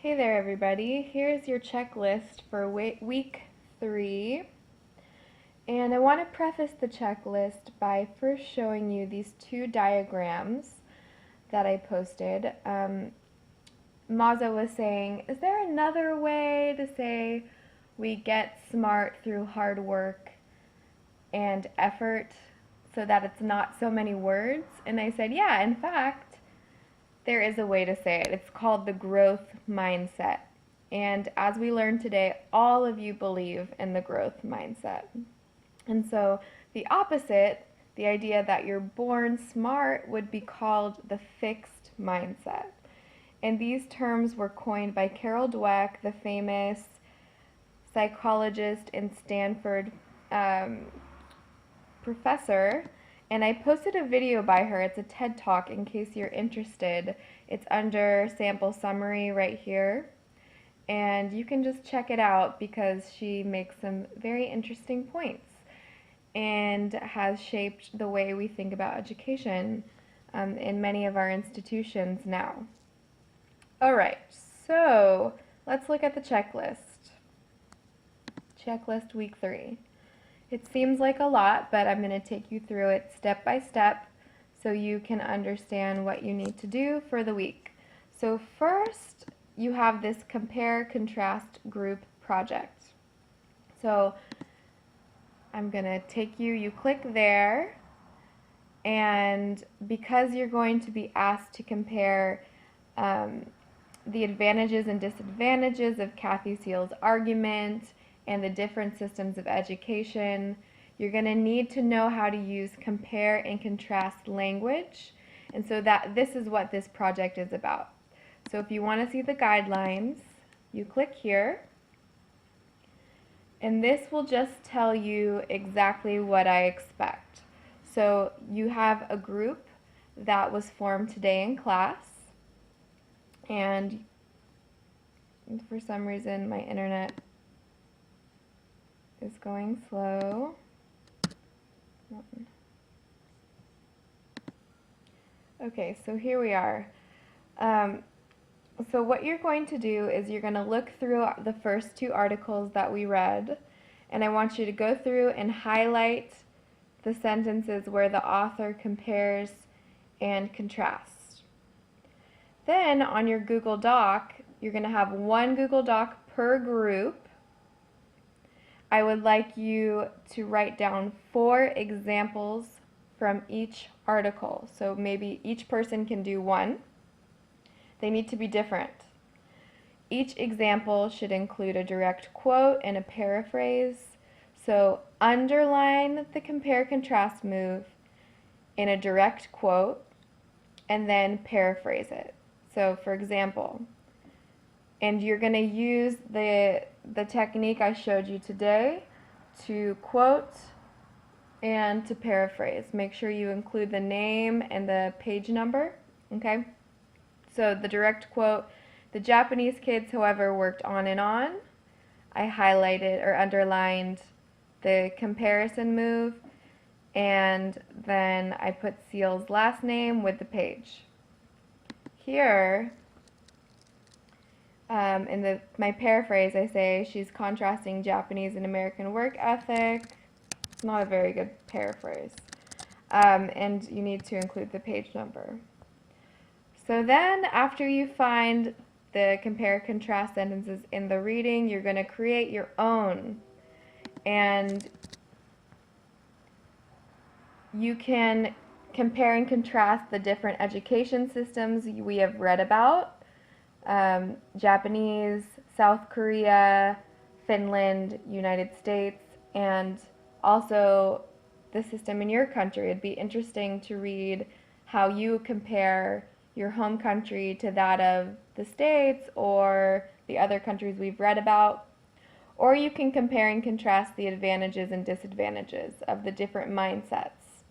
Hey there, everybody. Here's your checklist for week 3. And I want to preface the checklist by first showing you these two diagrams that I posted. Maza was saying, is there another way to say we get smart through hard work and effort so that it's not so many words? And I said, yeah, in fact, there is a way to say it. It's called the growth mindset. And as we learned today, all of you believe in the growth mindset. And so the opposite, the idea that you're born smart, would be called the fixed mindset. And these terms were coined by Carol Dweck, the famous psychologist and Stanford professor. And I posted a video by her. It's a TED Talk in case you're interested. It's under sample summary right here. And you can just check it out because she makes some very interesting points and has shaped the way we think about education in many of our institutions now. All right, so let's look at the checklist. Checklist week 3. It seems like a lot, but I'm going to take you through it step by step so you can understand what you need to do for the week. So first, you have this compare contrast group project. So I'm going to take you click there, and because you're going to be asked to compare the advantages and disadvantages of Kathy Seal's argument and the different systems of education, you're going to need to know how to use compare and contrast language. And so this is what this project is about. So if you want to see the guidelines, you click here. And this will just tell you exactly what I expect. So you have a group that was formed today in class. And for some reason my internet is going slow. Okay, so here we are. So what you're going to do is you're going to look through the first 2 articles that we read, and I want you to go through and highlight the sentences where the author compares and contrasts. Then on your Google Doc, you're going to have one Google Doc per group. I would like you to write down 4 examples from each article. So maybe each person can do 1. They need to be different. Each example should include a direct quote and a paraphrase. So underline the compare-contrast move in a direct quote and then paraphrase it. So for example, and you're going to use the technique I showed you today to quote and to paraphrase. Make sure you include the name and the page number, okay? So the direct quote, the Japanese kids, however, worked on and on. I highlighted or underlined the comparison move, and then I put Seal's last name with the page. Here, in my paraphrase, I say she's contrasting Japanese and American work ethic. It's not a very good paraphrase. And you need to include the page number. So then, after you find the compare-contrast sentences in the reading, you're going to create your own. And you can compare and contrast the different education systems we have read about. Japanese, South Korea, Finland, United States, and also the system in your country. It'd be interesting to read how you compare your home country to that of the States or the other countries we've read about. Or you can compare and contrast the advantages and disadvantages of the different mindsets.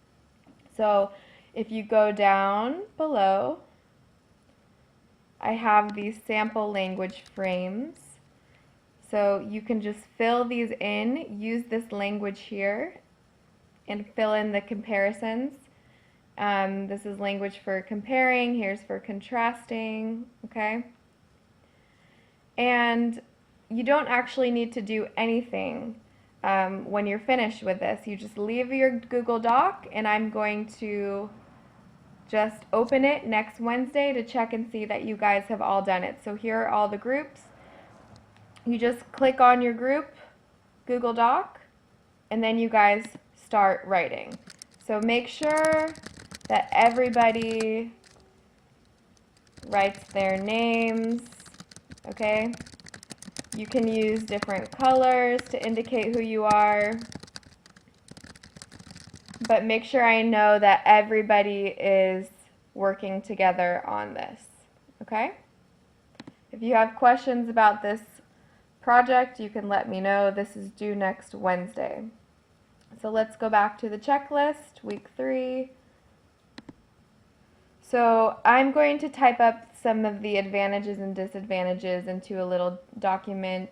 So if you go down below, I have these sample language frames. So you can just fill these in, use this language here, and fill in the comparisons. This is language for comparing, here's for contrasting, okay? And you don't actually need to do anything when you're finished with this. You just leave your Google Doc, and I'm going to just open it next Wednesday to check and see that you guys have all done it. So here are all the groups. You just click on your group, Google Doc, and then you guys start writing. So make sure that everybody writes their names, okay? You can use different colors to indicate who you are, but make sure I know that everybody is working together on this, okay? If you have questions about this project, you can let me know. This is due next Wednesday. So let's go back to the checklist, week 3. So I'm going to type up some of the advantages and disadvantages into a little document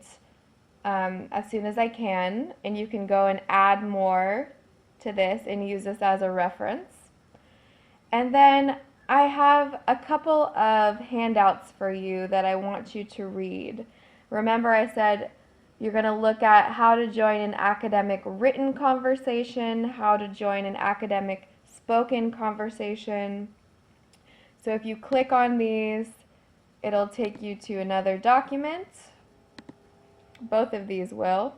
as soon as I can, and you can go and add more to this and use this as a reference. And then I have a couple of handouts for you that I want you to read. Remember, I said you're going to look at how to join an academic written conversation, how to join an academic spoken conversation. So if you click on these, it'll take you to another document. Both of these will.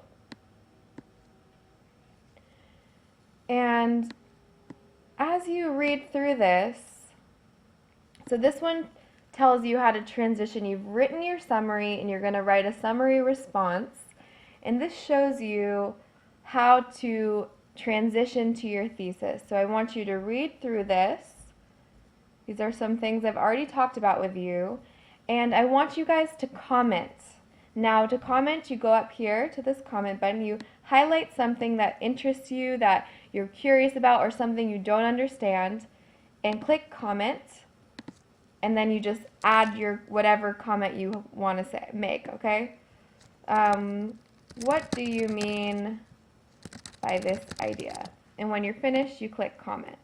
And as you read through this, so this one tells you how to transition. You've written your summary and you're going to write a summary response. And this shows you how to transition to your thesis. So I want you to read through this. These are some things I've already talked about with you. And I want you guys to comment. Now to comment, you go up here to this comment button. You highlight something that interests you, that you're curious about, or something you don't understand, and click comment. And then you just add your whatever comment you want to make, okay? What do you mean by this idea? And when you're finished, you click comment.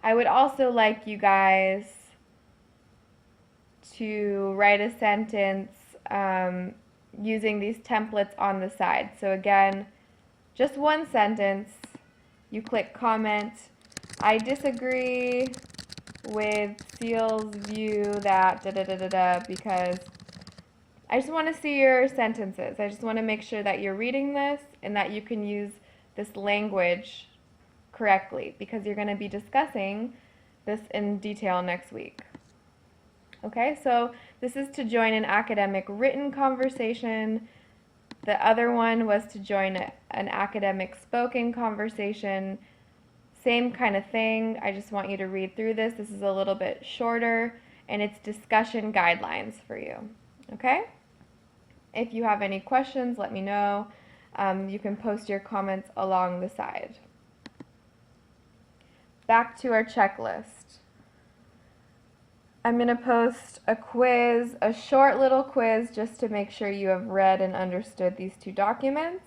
I would also like you guys to write a sentence using these templates on the side. So again, just one sentence. You click comment. I disagree with Seal's view that da-da-da-da-da, because I just want to see your sentences. I just want to make sure that you're reading this and that you can use this language correctly, because you're going to be discussing this in detail next week. Okay, so this is to join an academic written conversation. The other one was to join an academic spoken conversation. Same kind of thing. I just want you to read through this. This is a little bit shorter, and it's discussion guidelines for you. Okay? If you have any questions, let me know. You can post your comments along the side. Back to our checklist. I'm going to post a quiz, a short little quiz, just to make sure you have read and understood these 2 documents.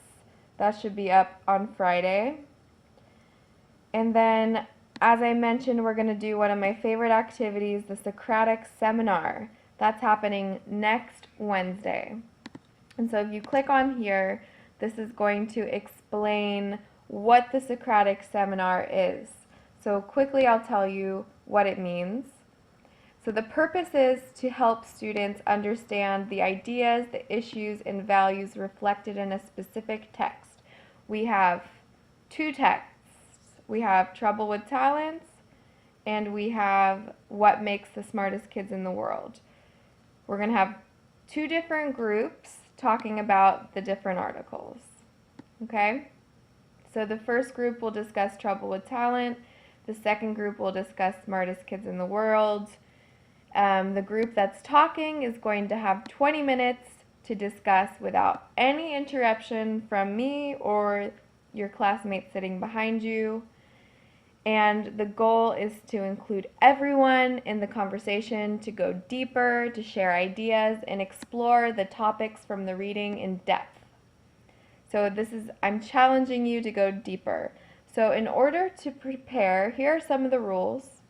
That should be up on Friday. And then, as I mentioned, we're going to do one of my favorite activities, the Socratic Seminar. That's happening next Wednesday. And so if you click on here, this is going to explain what the Socratic Seminar is. So quickly I'll tell you what it means. So the purpose is to help students understand the ideas, the issues, and values reflected in a specific text. We have 2 texts. We have Trouble with Talents, and we have What Makes the Smartest Kids in the World. We're going to have 2 different groups talking about the different articles. Okay? So the first group will discuss Trouble with Talent. The second group will discuss Smartest Kids in the World. The group that's talking is going to have 20 minutes to discuss without any interruption from me or your classmates sitting behind you. And the goal is to include everyone in the conversation, to go deeper, to share ideas, and explore the topics from the reading in depth. So I'm challenging you to go deeper. So in order to prepare, here are some of the rules.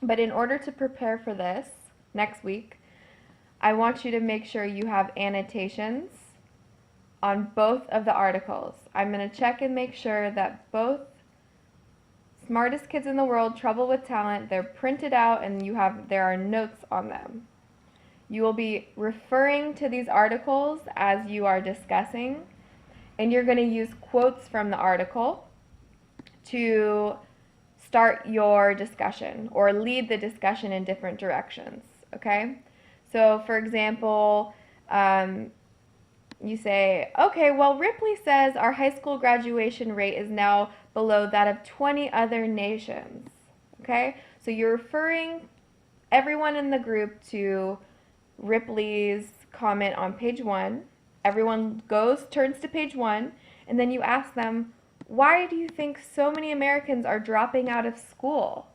But in order to prepare for this next week, I want you to make sure you have annotations on both of the articles. I'm going to check and make sure that both Smartest Kids in the World, Trouble with Talent, they're printed out and there are notes on them. You will be referring to these articles as you are discussing, and you're going to use quotes from the article to start your discussion or lead the discussion in different directions, okay? So, for example, you say, okay, well, Ripley says our high school graduation rate is now below that of 20 other nations, okay? So you're referring everyone in the group to Ripley's comment on page 1. Everyone turns to page 1, and then you ask them, why do you think so many Americans are dropping out of school?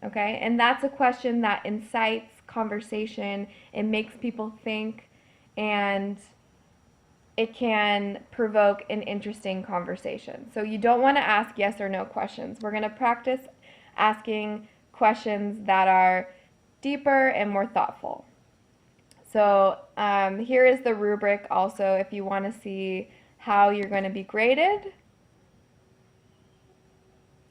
Okay, and that's a question that incites conversation, it makes people think, and it can provoke an interesting conversation. So you don't want to ask yes or no questions. We're going to practice asking questions that are deeper and more thoughtful. So here is the rubric also if you want to see how you're going to be graded.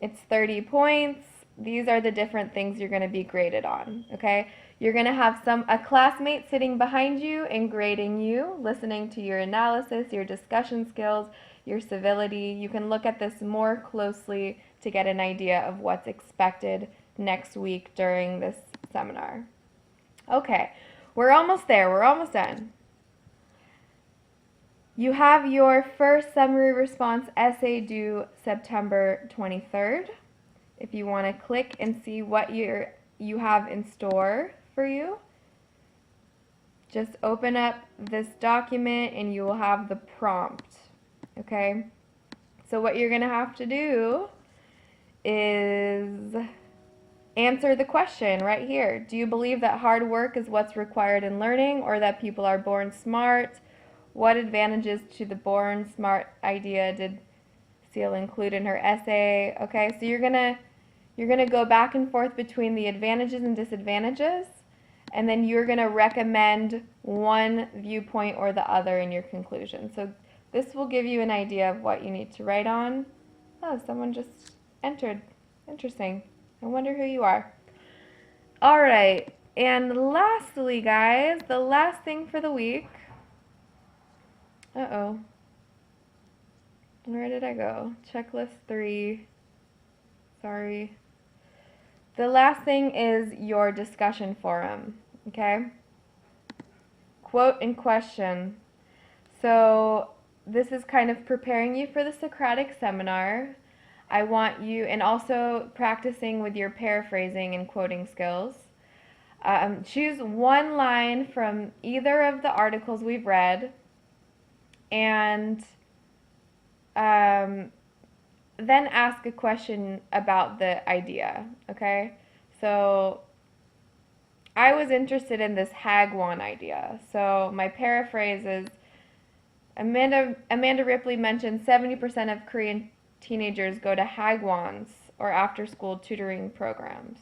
It's 30 points. These are the different things you're going to be graded on, okay? You're going to have a classmate sitting behind you and grading you, listening to your analysis, your discussion skills, your civility. You can look at this more closely to get an idea of what's expected next week during this seminar. Okay, we're almost there. We're almost done. You have your first summary response essay due September 23rd. If you want to click and see what you have in store for you, just open up this document and you will have the prompt, okay? So what you're going to have to do is answer the question right here. Do you believe that hard work is what's required in learning, or that people are born smart? What advantages to the born smart idea did Seal include in her essay? Okay, so you're gonna go back and forth between the advantages and disadvantages, and then you're gonna recommend one viewpoint or the other in your conclusion. So this will give you an idea of what you need to write on. Oh, someone just entered. Interesting. I wonder who you are. All right, and lastly, guys, the last thing for the week. Uh-oh. Where did I go? Checklist 3. Sorry. The last thing is your discussion forum, okay? Quote and question. So this is kind of preparing you for the Socratic seminar. I want you, and also practicing with your paraphrasing and quoting skills. Choose one line from either of the articles we've read, and then ask a question about the idea, okay? So I was interested in this Hagwon idea. So my paraphrase is, Amanda Ripley mentioned 70% of Korean teenagers go to Hagwons, or after-school tutoring programs.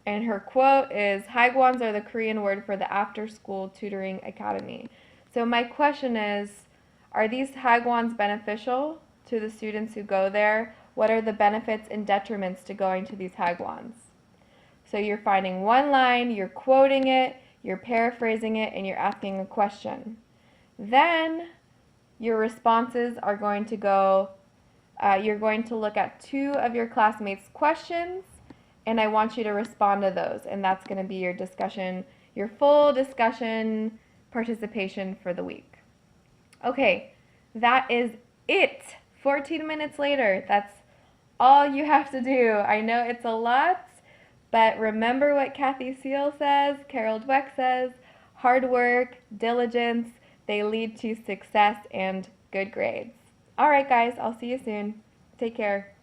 And her quote is, Hagwons are the Korean word for the after-school tutoring academy. So my question is, are these Hagwons beneficial to the students who go there? What are the benefits and detriments to going to these Hagwons? So you're finding one line, you're quoting it, you're paraphrasing it, and you're asking a question. Then your responses are going to go, you're going to look at 2 of your classmates' questions, and I want you to respond to those. And that's going to be your discussion, your full discussion participation for the week. Okay, that is it. 14 minutes later, that's all you have to do. I know it's a lot, but remember what Kathy Seal says, Carol Dweck says, hard work, diligence, they lead to success and good grades. All right, guys, I'll see you soon. Take care.